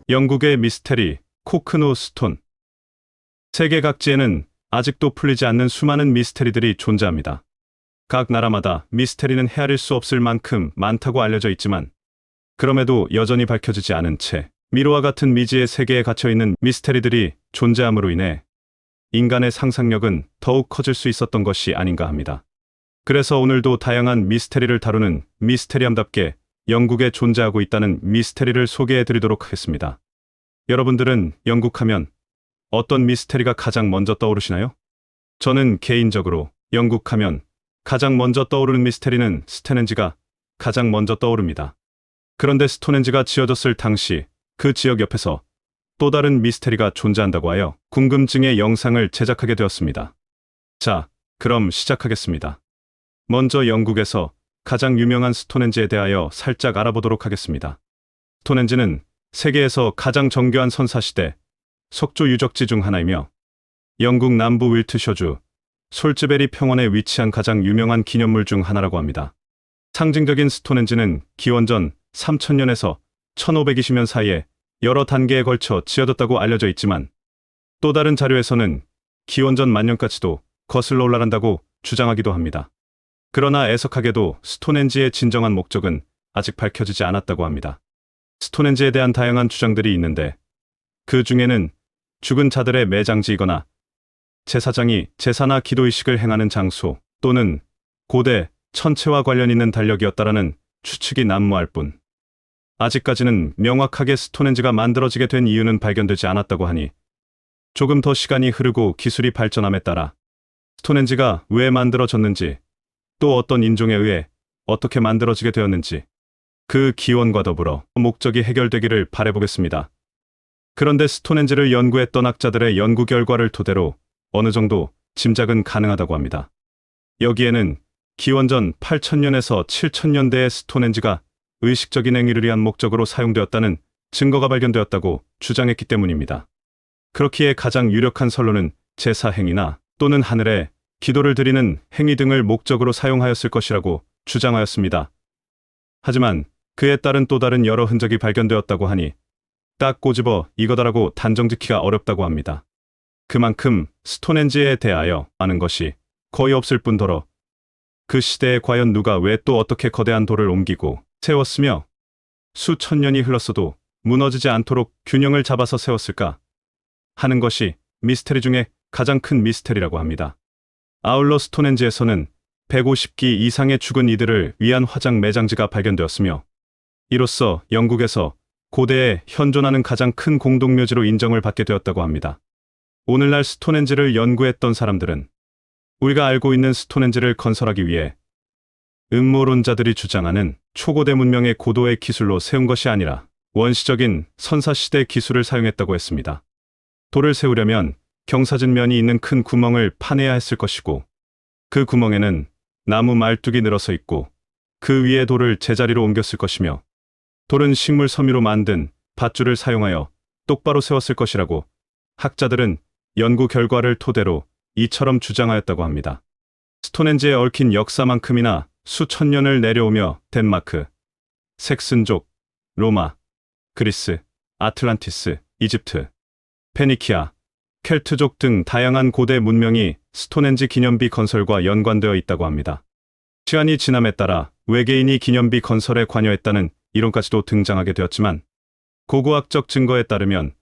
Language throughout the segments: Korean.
영국의 미스테리, 코크노 스톤. 세계 각지에는 아직도 풀리지 않는 수많은 미스테리들이 존재합니다. 각 나라마다 미스테리는 헤아릴 수 없을 만큼 많다고 알려져 있지만, 그럼에도 여전히 밝혀지지 않은 채 미로와 같은 미지의 세계에 갇혀있는 미스테리들이 존재함으로 인해 인간의 상상력은 더욱 커질 수 있었던 것이 아닌가 합니다. 그래서 오늘도 다양한 미스테리를 다루는 미스테리함답게 영국에 존재하고 있다는 미스테리를 소개해 드리도록 하겠습니다. 여러분들은 영국하면 어떤 미스테리가 가장 먼저 떠오르시나요? 저는 개인적으로 영국하면 가장 먼저 떠오르는 미스테리는 스톤헨지가 가장 먼저 떠오릅니다. 그런데 스톤헨지가 지어졌을 당시 그 지역 옆에서 또 다른 미스테리가 존재한다고 하여 궁금증의 영상을 제작하게 되었습니다. 자, 그럼 시작하겠습니다. 먼저 영국에서 가장 유명한 스톤헨지에 대하여 살짝 알아보도록 하겠습니다. 스톤헨지는 세계에서 가장 정교한 선사시대 석조 유적지 중 하나이며 영국 남부 윌트셔주 솔즈베리 평원에 위치한 가장 유명한 기념물 중 하나라고 합니다. 상징적인 스톤헨지는 기원전 3000년에서 1520년 사이에 여러 단계에 걸쳐 지어졌다고 알려져 있지만, 또 다른 자료에서는 기원전 만년까지도 거슬러 올라간다고 주장하기도 합니다. 그러나 애석하게도 스톤헨지의 진정한 목적은 아직 밝혀지지 않았다고 합니다. 스톤헨지에 대한 다양한 주장들이 있는데, 그 중에는 죽은 자들의 매장지이거나 제사장이 제사나 기도의식을 행하는 장소, 또는 고대 천체와 관련 있는 달력이었다라는 추측이 난무할 뿐, 아직까지는 명확하게 스톤헨지가 만들어지게 된 이유는 발견되지 않았다고 하니, 조금 더 시간이 흐르고 기술이 발전함에 따라 스톤헨지가 왜 만들어졌는지, 또 어떤 인종에 의해 어떻게 만들어지게 되었는지, 그 기원과 더불어 목적이 해결되기를 바라보겠습니다. 그런데 스톤헨지를 연구했던 학자들의 연구 결과를 토대로 어느 정도 짐작은 가능하다고 합니다. 여기에는 기원전 8000년에서 7000년대의 스톤헨지가 의식적인 행위를 위한 목적으로 사용되었다는 증거가 발견되었다고 주장했기 때문입니다. 그렇기에 가장 유력한 선로는 제사 행위나 또는 하늘에 기도를 드리는 행위 등을 목적으로 사용하였을 것이라고 주장하였습니다. 하지만 그에 따른 또 다른 여러 흔적이 발견되었다고 하니 딱 꼬집어 이거다라고 단정짓기가 어렵다고 합니다. 그만큼 스톤헨지에 대하여 아는 것이 거의 없을 뿐더러 그 시대에 과연 누가 왜 또 어떻게 거대한 돌을 옮기고 세웠으며 수천 년이 흘렀어도 무너지지 않도록 균형을 잡아서 세웠을까 하는 것이 미스테리 중에 가장 큰 미스테리라고 합니다. 아울러 스톤헨지에서는 150기 이상의 죽은 이들을 위한 화장 매장지가 발견되었으며, 이로써 영국에서 고대에 현존하는 가장 큰 공동묘지로 인정을 받게 되었다고 합니다. 오늘날 스톤헨지를 연구했던 사람들은 우리가 알고 있는 스톤헨지를 건설하기 위해 음모론자들이 주장하는 초고대 문명의 고도의 기술로 세운 것이 아니라 원시적인 선사시대 기술을 사용했다고 했습니다. 돌을 세우려면 경사진면이 있는 큰 구멍을 파내야 했을 것이고, 그 구멍에는 나무 말뚝이 늘어서 있고 그 위에 돌을 제자리로 옮겼을 것이며, 돌은 식물 섬유로 만든 밧줄을 사용하여 똑바로 세웠을 것이라고 학자들은 연구 결과를 토대로 이처럼 주장하였다고 합니다. 스톤헨지에 얽힌 역사만큼이나 수천 년을 내려오며 덴마크, 색슨족, 로마, 그리스, 아틀란티스, 이집트, 페니키아, 켈트족 등 다양한 고대 문명이 스톤헨지 기념비 건설과 연관되어 있다고 합니다. 시간이 지남에 따라 외계인이 기념비 건설에 관여했다는 이론까지도 등장하게 되었지만, 고고학적 증거에 따르면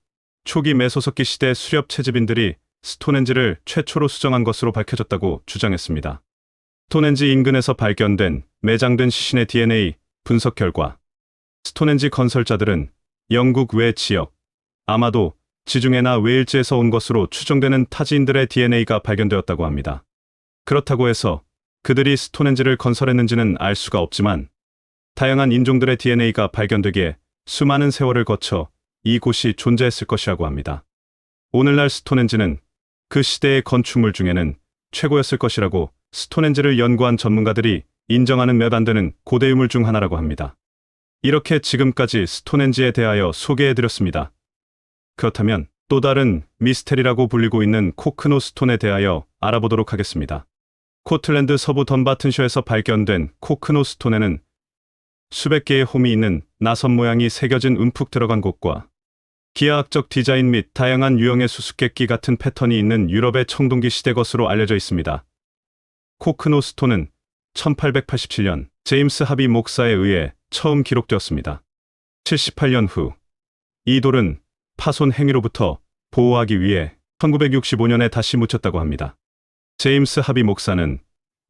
초기 메소석기 시대 수렵 채집인들이 스톤헨지를 최초로 수정한 것으로 밝혀졌다고 주장했습니다. 스톤헨지 인근에서 발견된 매장된 시신의 DNA 분석 결과, 스톤헨지 건설자들은 영국 외 지역, 아마도 지중해나 웨일즈에서 온 것으로 추정되는 타지인들의 DNA가 발견되었다고 합니다. 그렇다고 해서 그들이 스톤헨지를 건설했는지는 알 수가 없지만, 다양한 인종들의 DNA가 발견되기에 수많은 세월을 거쳐 이곳이 존재했을 것이라고 합니다. 오늘날 스톤헨지는 그 시대의 건축물 중에는 최고였을 것이라고 스톤헨지를 연구한 전문가들이 인정하는 몇 안 되는 고대 유물 중 하나라고 합니다. 이렇게 지금까지 스톤헨지에 대하여 소개해드렸습니다. 그렇다면 또 다른 미스테리라고 불리고 있는 코크노 스톤에 대하여 알아보도록 하겠습니다. 스코틀랜드 서부 던바튼셔에서 발견된 코크노 스톤에는 수백 개의 홈이 있는 나선 모양이 새겨진 움푹 들어간 곳과 기하학적 디자인 및 다양한 유형의 수수께끼 같은 패턴이 있는 유럽의 청동기 시대 것으로 알려져 있습니다. 코크노 스톤은 1887년 제임스 하비 목사에 의해 처음 기록되었습니다. 78년 후 이 돌은 파손 행위로부터 보호하기 위해 1965년에 다시 묻혔다고 합니다. 제임스 하비 목사는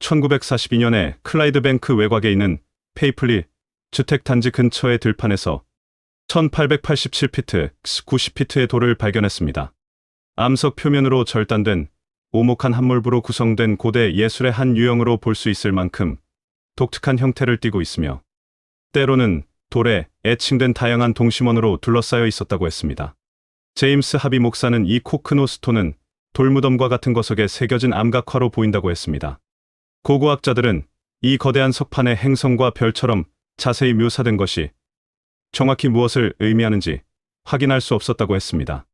1942년에 클라이드뱅크 외곽에 있는 페이플리 주택단지 근처의 들판에서 1887피트, 90피트의 돌을 발견했습니다. 암석 표면으로 절단된 오목한 함몰부로 구성된 고대 예술의 한 유형으로 볼 수 있을 만큼 독특한 형태를 띠고 있으며 때로는 돌에 애칭된 다양한 동심원으로 둘러싸여 있었다고 했습니다. 제임스 하비 목사는 이 코크노 스톤은 돌무덤과 같은 거석에 새겨진 암각화로 보인다고 했습니다. 고고학자들은 이 거대한 석판의 행성과 별처럼 자세히 묘사된 것이 정확히 무엇을 의미하는지 확인할 수 없었다고 했습니다.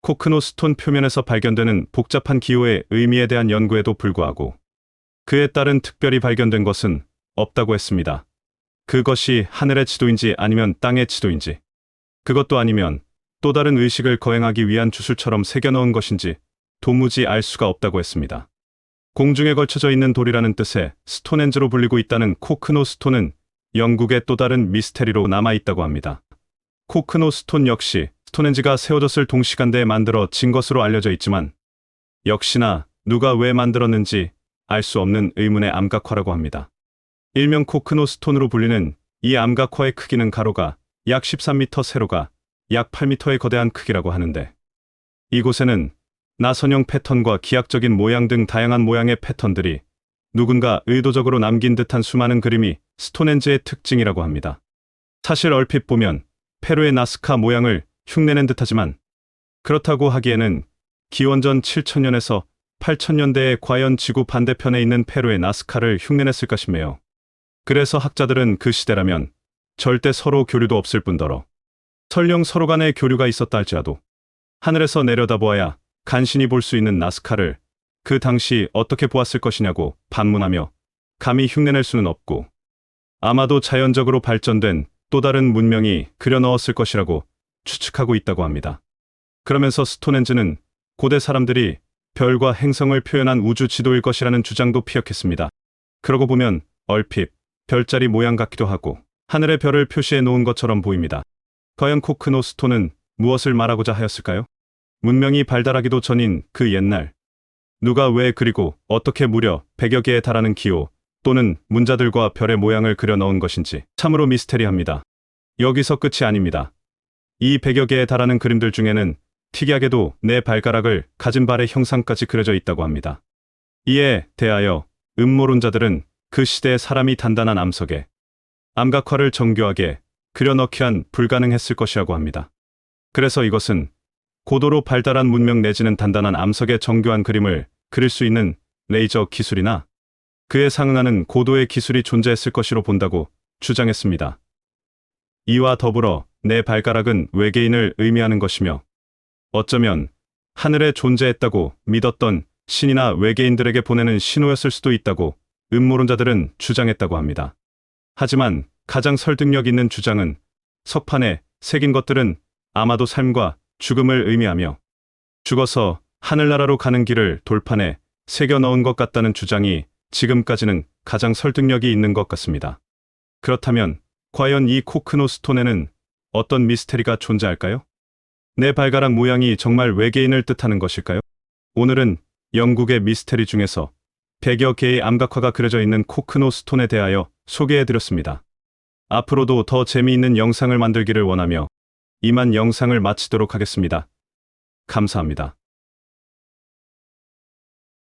코크노 스톤 표면에서 발견되는 복잡한 기호의 의미에 대한 연구에도 불구하고 그에 따른 특별히 발견된 것은 없다고 했습니다. 그것이 하늘의 지도인지 아니면 땅의 지도인지, 그것도 아니면 또 다른 의식을 거행하기 위한 주술처럼 새겨넣은 것인지 도무지 알 수가 없다고 했습니다. 공중에 걸쳐져 있는 돌이라는 뜻의 스톤헨즈로 불리고 있다는 코크노 스톤은 영국의 또 다른 미스테리로 남아있다고 합니다. 코크노 스톤 역시 스톤헨지가 세워졌을 동시간대에 만들어진 것으로 알려져 있지만 역시나 누가 왜 만들었는지 알 수 없는 의문의 암각화라고 합니다. 일명 코크노 스톤으로 불리는 이 암각화의 크기는 가로가 약 13m, 세로가 약 8m의 거대한 크기라고 하는데 이곳에는 나선형 패턴과 기하학적인 모양 등 다양한 모양의 패턴들이 누군가 의도적으로 남긴 듯한 수많은 그림이 스톤헨즈의 특징이라고 합니다. 사실 얼핏 보면 페루의 나스카 모양을 흉내낸 듯하지만 그렇다고 하기에는 기원전 7000년에서 8000년대에 과연 지구 반대편에 있는 페루의 나스카를 흉내냈을까 싶네요. 그래서 학자들은 그 시대라면 절대 서로 교류도 없을 뿐더러 설령 서로 간에 교류가 있었다 할지라도 하늘에서 내려다보아야 간신히 볼 수 있는 나스카를 그 당시 어떻게 보았을 것이냐고 반문하며 감히 흉내낼 수는 없고 아마도 자연적으로 발전된 또 다른 문명이 그려 넣었을 것이라고 추측하고 있다고 합니다. 그러면서 스톤헨즈는 고대 사람들이 별과 행성을 표현한 우주 지도일 것이라는 주장도 피력했습니다. 그러고 보면 얼핏 별자리 모양 같기도 하고 하늘의 별을 표시해 놓은 것처럼 보입니다. 과연 코크노 스톤은 무엇을 말하고자 하였을까요? 문명이 발달하기도 전인 그 옛날, 누가 왜 그리고 어떻게 무려 100여 개에 달하는 기호 또는 문자들과 별의 모양을 그려 넣은 것인지 참으로 미스테리합니다. 여기서 끝이 아닙니다. 이 100여 개에 달하는 그림들 중에는 특이하게도 네 발가락을 가진 발의 형상까지 그려져 있다고 합니다. 이에 대하여 음모론자들은 그 시대의 사람이 단단한 암석에 암각화를 정교하게 그려넣기란 불가능했을 것이라고 합니다. 그래서 이것은 고도로 발달한 문명 내지는 단단한 암석의 정교한 그림을 그릴 수 있는 레이저 기술이나 그에 상응하는 고도의 기술이 존재했을 것이로 본다고 주장했습니다. 이와 더불어 네 발가락은 외계인을 의미하는 것이며 어쩌면 하늘에 존재했다고 믿었던 신이나 외계인들에게 보내는 신호였을 수도 있다고 음모론자들은 주장했다고 합니다. 하지만 가장 설득력 있는 주장은 석판에 새긴 것들은 아마도 삶과 죽음을 의미하며 죽어서 하늘나라로 가는 길을 돌판에 새겨 넣은 것 같다는 주장이 지금까지는 가장 설득력이 있는 것 같습니다. 그렇다면 과연 이 코크노 스톤에는 어떤 미스테리가 존재할까요? 네 발가락 모양이 정말 외계인을 뜻하는 것일까요? 오늘은 영국의 미스테리 중에서 100여 개의 암각화가 그려져 있는 코크노 스톤에 대하여 소개해드렸습니다. 앞으로도 더 재미있는 영상을 만들기를 원하며 이만 영상을 마치도록 하겠습니다. 감사합니다.